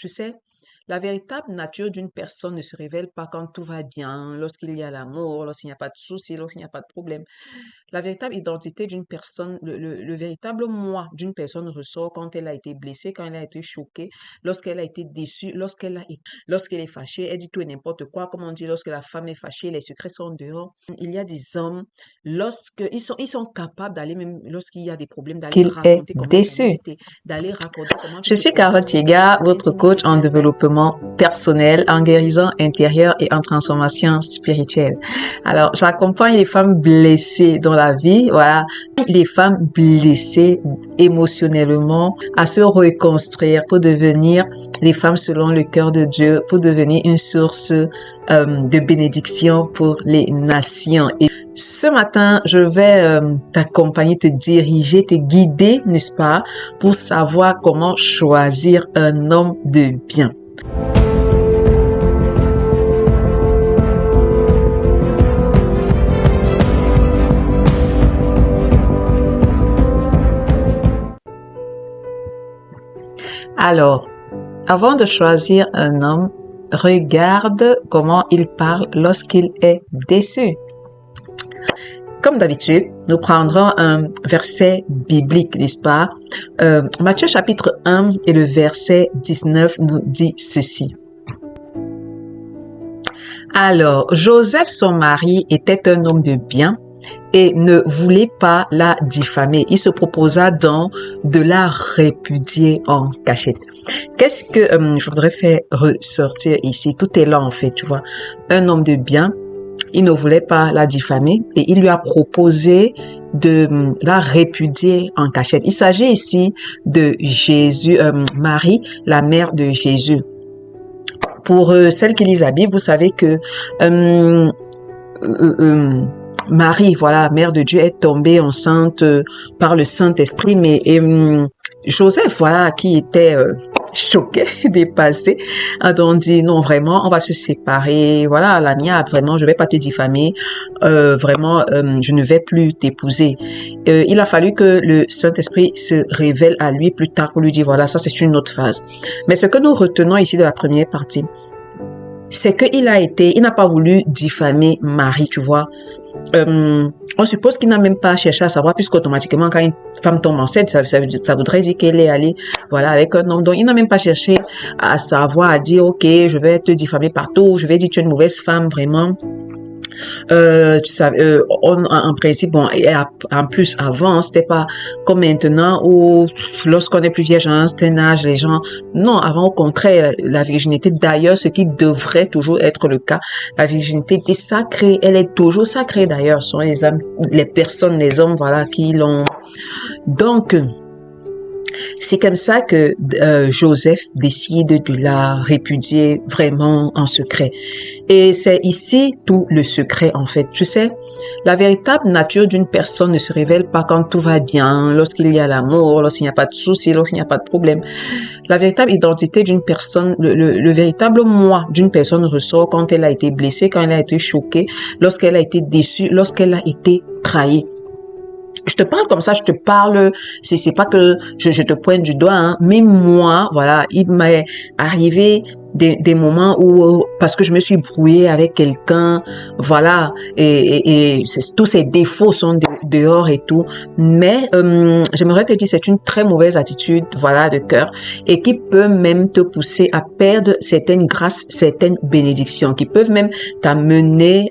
Tu sais, la véritable nature d'une personne ne se révèle pas quand tout va bien, lorsqu'il y a l'amour, lorsqu'il n'y a pas de soucis, lorsqu'il n'y a pas de problème. La véritable identité d'une personne, le véritable moi d'une personne ressort quand elle a été blessée, quand elle a été choquée, lorsqu'elle a été déçue, lorsqu'elle est fâchée, elle dit tout et n'importe quoi. Comme on dit, lorsque la femme est fâchée, les secrets sont dehors. Il y a des hommes, ils sont capables d'aller, même lorsqu'il y a des problèmes, d'aller Qu'il est raconter comment ils ont déçu. été, d'aller raconter comment tu Je te suis Carotte comportes, Yega, votre intimement coach en avec elle. développement personnel, en guérison intérieure et en transformation spirituelle. Alors, j'accompagne les femmes blessées dans la vie, voilà, les femmes blessées émotionnellement à se reconstruire pour devenir des femmes selon le cœur de Dieu, pour devenir une source de bénédiction pour les nations. Et ce matin, je vais t'accompagner, te diriger, te guider, n'est-ce pas, pour savoir comment choisir un homme de bien. Alors, avant de choisir un homme, regarde comment il parle lorsqu'il est déçu. Comme d'habitude, nous prendrons un verset biblique, n'est-ce pas? Matthieu chapitre 1 et le verset 19 nous dit ceci. Alors, Joseph, son mari, était un homme de bien et ne voulait pas la diffamer. Il se proposa donc de la répudier en cachette. Qu'est-ce que je voudrais faire ressortir ici? Tout est là en fait, tu vois. Un homme de bien, il ne voulait pas la diffamer et il lui a proposé de la répudier en cachette. Il s'agit ici de Jésus, Marie, la mère de Jésus. Pour celles qui lisent la Bible, vous savez que Marie, voilà, mère de Dieu, est tombée enceinte par le Saint-Esprit, mais Joseph, voilà, qui était choqué, dépassé, a donc dit non, vraiment, on va se séparer. Voilà, la mienne, vraiment, je vais pas te diffamer. Vraiment, je ne vais plus t'épouser. Il a fallu que le Saint-Esprit se révèle à lui plus tard pour lui dire voilà, ça c'est une autre phase. Mais ce que nous retenons ici de la première partie, c'est qu'il n'a pas voulu diffamer Marie, tu vois. On suppose qu'il n'a même pas cherché à savoir, puisqu'automatiquement, quand une femme tombe enceinte, ça voudrait dire qu'elle est allée, voilà, avec un homme. Donc, il n'a même pas cherché à savoir, à dire, OK, je vais te diffamer partout, je vais dire, tu es une mauvaise femme, vraiment. Tu savais, en principe, bon, et en plus, avant, c'était pas comme maintenant où, lorsqu'on est plus vieille, à un certain âge, les gens, non, avant, au contraire, la virginité, d'ailleurs, ce qui devrait toujours être le cas, la virginité était sacrée, elle est toujours sacrée, d'ailleurs, ce sont les hommes, les personnes, les hommes, voilà, qui l'ont. Donc, c'est comme ça que Joseph décide de la répudier vraiment en secret. Et c'est ici tout le secret en fait. Tu sais, la véritable nature d'une personne ne se révèle pas quand tout va bien, lorsqu'il y a l'amour, lorsqu'il n'y a pas de soucis, lorsqu'il n'y a pas de problème. La véritable identité d'une personne, le véritable moi d'une personne ressort quand elle a été blessée, quand elle a été choquée, lorsqu'elle a été déçue, lorsqu'elle a été trahie. Je te parle comme ça, je te parle, c'est pas que je te pointe du doigt, hein, mais moi, voilà, il m'est arrivé des moments où, parce que je me suis brouillée avec quelqu'un, voilà, et tous ces défauts sont dehors et tout, mais j'aimerais te dire, c'est une très mauvaise attitude, voilà, de cœur, et qui peut même te pousser à perdre certaines grâces, certaines bénédictions, qui peuvent même t'amener,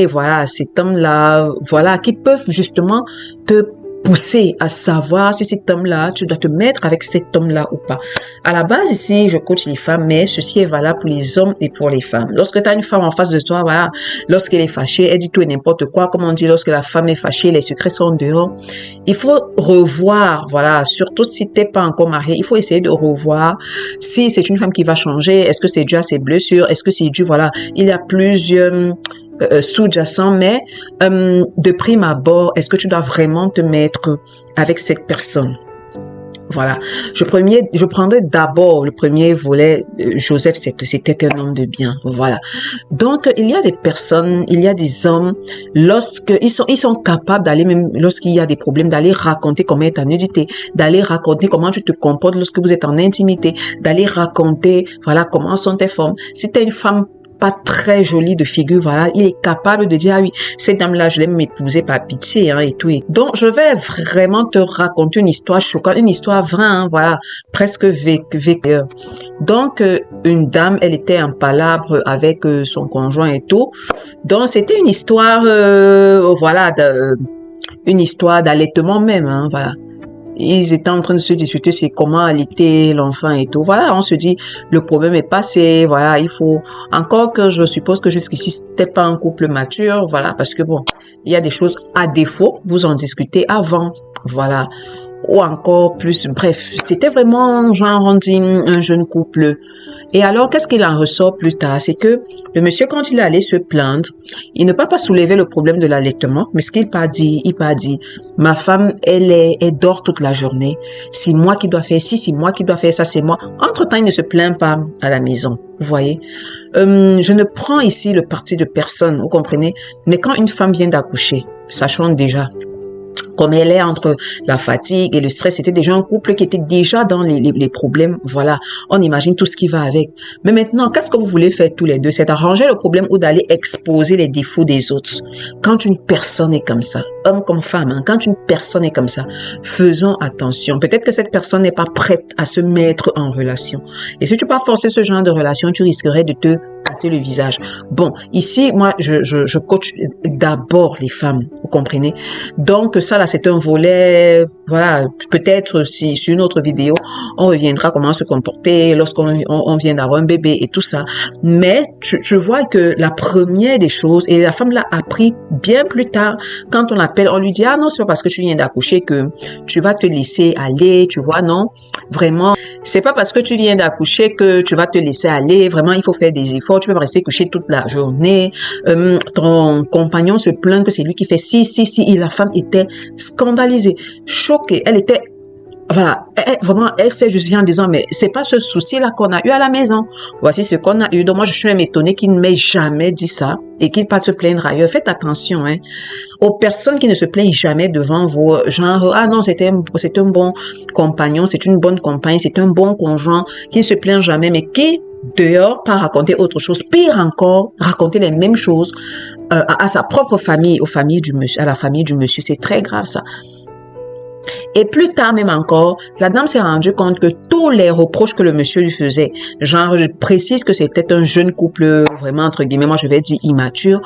voilà, cet homme-là, voilà, qui peuvent justement te pousser à savoir si cet homme-là, tu dois te mettre avec cet homme-là ou pas. À la base, ici, je coach les femmes, mais ceci est valable pour les hommes et pour les femmes. Lorsque tu as une femme en face de toi, voilà, lorsqu'elle est fâchée, elle dit tout et n'importe quoi. Comme on dit, lorsque la femme est fâchée, les secrets sont dehors. Il faut revoir, voilà, surtout si t'es pas encore marié, il faut essayer de revoir si c'est une femme qui va changer. Est-ce que c'est dû à ses blessures? Est-ce que c'est dû, voilà, il y a plusieurs sous-jacent, mais de prime abord, est-ce que tu dois vraiment te mettre avec cette personne? Voilà. Je prendrais d'abord le premier volet. Joseph, c'était un homme de bien. Voilà. Donc, il y a des personnes, il y a des hommes, ils sont capables d'aller, même lorsqu'il y a des problèmes, d'aller raconter comment est ta nudité, d'aller raconter comment tu te comportes lorsque vous êtes en intimité, d'aller raconter, voilà, comment sont tes formes. Si t'es une femme pas très jolie de figure, voilà, il est capable de dire, ah oui, cette dame-là, je l'aime m'épouser par pitié, hein, et tout. Donc, je vais vraiment te raconter une histoire choquante, une histoire vraie, hein, voilà, presque vécue. Donc, une dame, elle était en palabre avec son conjoint et tout. Donc, c'était une histoire, voilà, une histoire d'allaitement même, hein, voilà. Ils étaient en train de se disputer c'est comment allaiter l'enfant et tout. Voilà, on se dit le problème est passé. Voilà, il faut encore que je suppose que jusqu'ici c'était pas un couple mature. Voilà, parce que bon, il y a des choses à défaut. Vous en discutez avant. Voilà, ou encore plus. Bref, c'était vraiment genre on dit un jeune couple. Et alors, qu'est-ce qu'il en ressort plus tard? C'est que le monsieur, quand il est allé se plaindre, il ne peut pas soulever le problème de l'allaitement, mais ce qu'il pas dit, ma femme, elle dort toute la journée. C'est moi qui dois faire ci, c'est moi qui dois faire ça, c'est moi. Entre-temps, il ne se plaint pas à la maison. Vous voyez? Je ne prends ici le parti de personne, vous comprenez? Mais quand une femme vient d'accoucher, sachons déjà, comme elle est entre la fatigue et le stress, c'était déjà un couple qui était déjà dans les problèmes. Voilà, on imagine tout ce qui va avec. Mais maintenant, qu'est-ce que vous voulez faire tous les deux? C'est arranger le problème ou d'aller exposer les défauts des autres. Quand une personne est comme ça, homme comme femme, hein, quand une personne est comme ça, faisons attention. Peut-être que cette personne n'est pas prête à se mettre en relation. Et si tu pas forcer ce genre de relation, tu risquerais de te casser le visage. Bon, ici, moi, je coach d'abord les femmes, vous comprenez? Donc, ça, là, c'est un volet, voilà, peut-être si sur une autre vidéo, on reviendra comment se comporter lorsqu'on vient d'avoir un bébé et tout ça. Mais, tu vois que la première des choses, et la femme l'a appris bien plus tard, quand on l'appelle, on lui dit, ah non, c'est pas parce que tu viens d'accoucher que tu vas te laisser aller, tu vois, non, vraiment, c'est pas parce que tu viens d'accoucher que tu vas te laisser aller, vraiment, il faut faire des efforts, tu peux pas rester couché toute la journée, ton compagnon se plaint que c'est lui qui fait si, et la femme était scandalisée, choquée, elle était, voilà, vraiment, elle s'est justifiée en disant, mais c'est pas ce souci-là qu'on a eu à la maison. Voici ce qu'on a eu. Donc moi, je suis même étonnée qu'il ne m'ait jamais dit ça et qu'il parte se plaindre ailleurs. Faites attention, hein, aux personnes qui ne se plaignent jamais devant vous. Genre, ah non, c'est un bon compagnon, c'est une bonne compagne, c'est un bon conjoint qui ne se plaint jamais, mais qui dehors pas raconter autre chose. Pire encore, raconter les mêmes choses à sa propre famille, à la famille du monsieur. C'est très grave ça. Et plus tard même encore, la dame s'est rendue compte que tous les reproches que le monsieur lui faisait, genre je précise que c'était un jeune couple vraiment entre guillemets, moi je vais dire immature,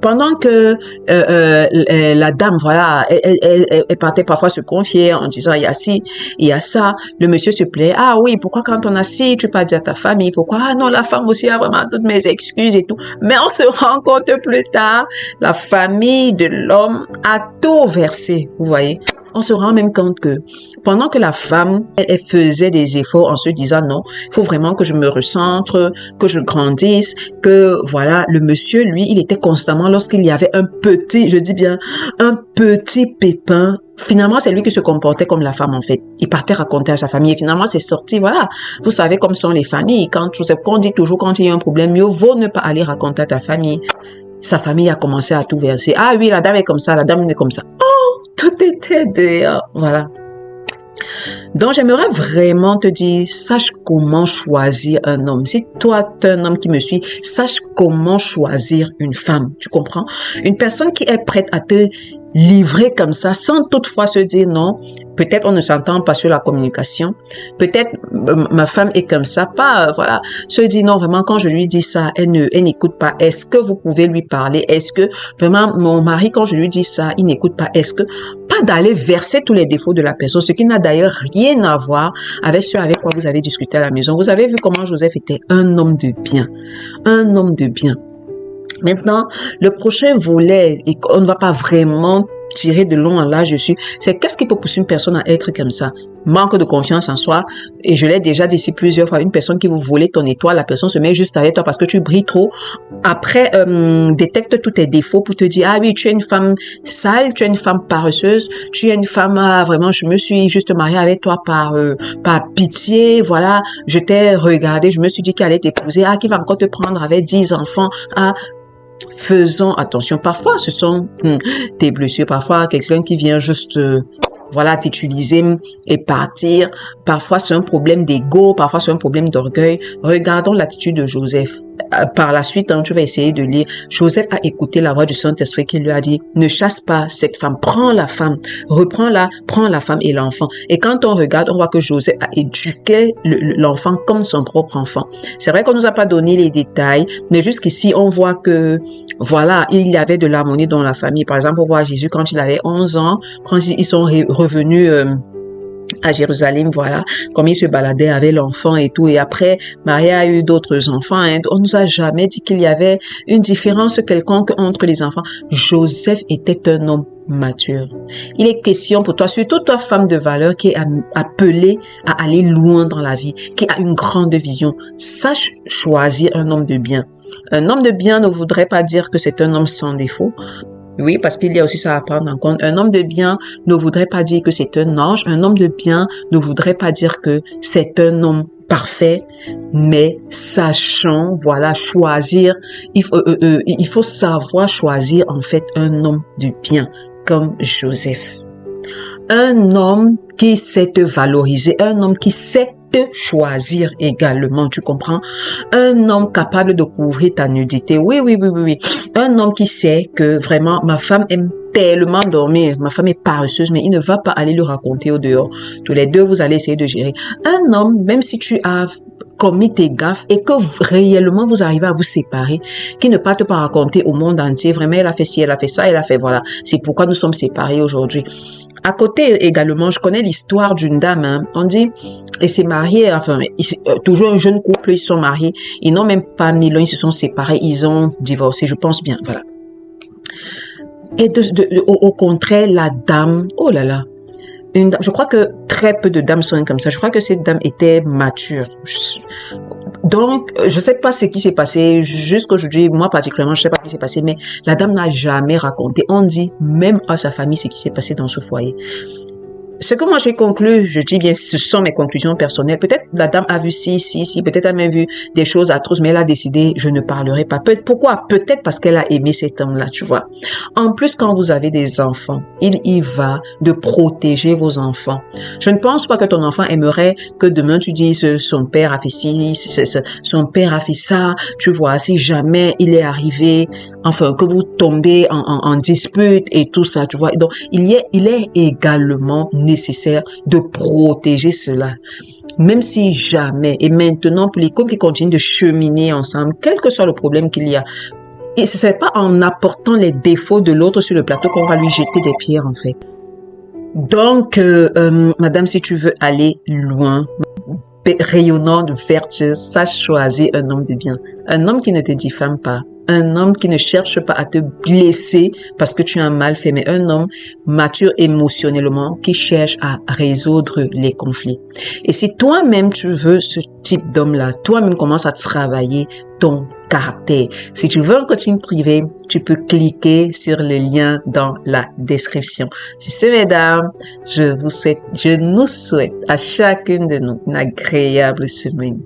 pendant que la dame, voilà, elle partait parfois se confier en disant il y a ci, il y a ça, le monsieur se plaît, ah oui, pourquoi quand on a ci, tu peux pas dire à ta famille, pourquoi, ah non, la femme aussi a vraiment toutes mes excuses et tout, mais on se rend compte plus tard, la famille de l'homme a tout versé, vous voyez. On se rend même compte que pendant que la femme, elle faisait des efforts en se disant non, il faut vraiment que je me recentre, que je grandisse, que voilà, le monsieur, lui, il était constamment lorsqu'il y avait un petit, je dis bien, un petit pépin. Finalement, c'est lui qui se comportait comme la femme, en fait. Il partait raconter à sa famille et finalement, c'est sorti, voilà. Vous savez comme sont les familles. Quand on dit toujours quand il y a un problème, mieux vaut ne pas aller raconter à ta famille. Sa famille a commencé à tout verser. Ah oui, la dame est comme ça, la dame est comme ça. Oh, tout était dehors. Voilà. Donc, j'aimerais vraiment te dire, sache comment choisir un homme. Si toi, tu es un homme qui me suit, sache comment choisir une femme. Tu comprends? Une personne qui est prête à te livrer comme ça, sans toutefois se dire non. Peut-être on ne s'entend pas sur la communication. Peut-être ma femme est comme ça. Pas, voilà, se dire non, vraiment, quand je lui dis ça, elle n'écoute pas. Est-ce que vous pouvez lui parler? Est-ce que vraiment, mon mari, quand je lui dis ça, il n'écoute pas? Est-ce que, pas d'aller verser tous les défauts de la personne, ce qui n'a d'ailleurs rien à voir avec ce avec quoi vous avez discuté à la maison. Vous avez vu comment Joseph était un homme de bien. Un homme de bien. Maintenant, le prochain volet, et on ne va pas vraiment tirer de long en large dessus, c'est qu'est-ce qui peut pousser une personne à être comme ça? Manque de confiance en soi. Et je l'ai déjà dit ici plusieurs fois, une personne qui vous voler ton étoile, la personne se met juste avec toi parce que tu brilles trop. Après, détecte tous tes défauts pour te dire, ah oui, tu es une femme sale, tu es une femme paresseuse, tu es une femme, vraiment, je me suis juste mariée avec toi par pitié, voilà, je t'ai regardé, je me suis dit qu'elle allait t'épouser, ah, qui va encore te prendre avec 10 enfants, ah, faisons attention. Parfois, ce sont tes blessures. Parfois, quelqu'un qui vient juste, voilà, t'utiliser et partir. Parfois, c'est un problème d'ego. Parfois, c'est un problème d'orgueil. Regardons l'attitude de Joseph. Par la suite, tu vas essayer de lire. Joseph a écouté la voix du Saint-Esprit qui lui a dit, ne chasse pas cette femme, prends la femme, reprends-la, prends la femme et l'enfant. Et quand on regarde, on voit que Joseph a éduqué l'enfant comme son propre enfant. C'est vrai qu'on nous a pas donné les détails, mais jusqu'ici, on voit que, voilà, il y avait de l'harmonie dans la famille. Par exemple, on voit Jésus quand il avait 11 ans, quand ils sont revenus, à Jérusalem, voilà, comme il se baladait avec l'enfant et tout. Et après, Maria a eu d'autres enfants. Hein. On nous a jamais dit qu'il y avait une différence quelconque entre les enfants. Joseph était un homme mature. Il est question pour toi, surtout toi, femme de valeur, qui est appelée à aller loin dans la vie, qui a une grande vision. Sache choisir un homme de bien. Un homme de bien ne voudrait pas dire que c'est un homme sans défaut. Oui, parce qu'il y a aussi ça à prendre en compte. Un homme de bien ne voudrait pas dire que c'est un ange. Un homme de bien ne voudrait pas dire que c'est un homme parfait, mais sachant, voilà, choisir, il faut savoir choisir en fait un homme de bien, comme Joseph. Un homme qui sait te valoriser, un homme qui sait te choisir également, tu comprends? Un homme capable de couvrir ta nudité. Oui, oui, oui, oui, oui. Un homme qui sait que vraiment, ma femme aime tellement dormir, ma femme est paresseuse, mais il ne va pas aller le raconter au dehors. Tous les deux, vous allez essayer de gérer. Un homme, même si tu as commis tes gaffes et que réellement vous arrivez à vous séparer, qui ne parte pas raconter au monde entier, vraiment, elle a fait ci, elle a fait ça, elle a fait voilà. C'est pourquoi nous sommes séparés aujourd'hui. À côté également, je connais l'histoire d'une dame, hein. On dit, et s'est mariée, enfin, toujours un jeune couple, ils sont mariés, ils n'ont même pas mis l'un, ils se sont séparés, ils ont divorcé, je pense bien, voilà. Et au contraire, la dame, oh là là, je crois que très peu de dames sont comme ça. Je crois que cette dame était mature. Donc, je sais pas ce qui s'est passé jusqu'aujourd'hui. Moi, particulièrement, je sais pas ce qui s'est passé, mais la dame n'a jamais raconté. On dit même à sa famille ce qui s'est passé dans ce foyer. Ce que moi j'ai conclu, je dis bien, ce sont mes conclusions personnelles. Peut-être la dame a vu si, peut-être elle a même vu des choses atroces, mais elle a décidé, je ne parlerai pas. Pourquoi? Peut-être parce qu'elle a aimé cet homme-là, tu vois. En plus, quand vous avez des enfants, il y va de protéger vos enfants. Je ne pense pas que ton enfant aimerait que demain tu dises, son père a fait ci, son père a fait ça, tu vois, si jamais il est arrivé, enfin, que vous tombez en dispute et tout ça, tu vois. Donc, il est également nécessaire de protéger cela. Même si jamais, et maintenant pour les couples qui continuent de cheminer ensemble, quel que soit le problème qu'il y a, et ce n'est pas en apportant les défauts de l'autre sur le plateau qu'on va lui jeter des pierres en fait. Donc, madame, si tu veux aller loin, rayonnant de vertu, sache choisir un homme de bien. Un homme qui ne te diffame pas. Un homme qui ne cherche pas à te blesser parce que tu as mal fait, mais un homme mature émotionnellement qui cherche à résoudre les conflits. Et si toi-même tu veux ce type d'homme-là, toi-même commence à travailler ton caractère. Si tu veux un coaching privé, tu peux cliquer sur le lien dans la description. Sur ce, mesdames, je nous souhaite à chacune de nous une agréable semaine.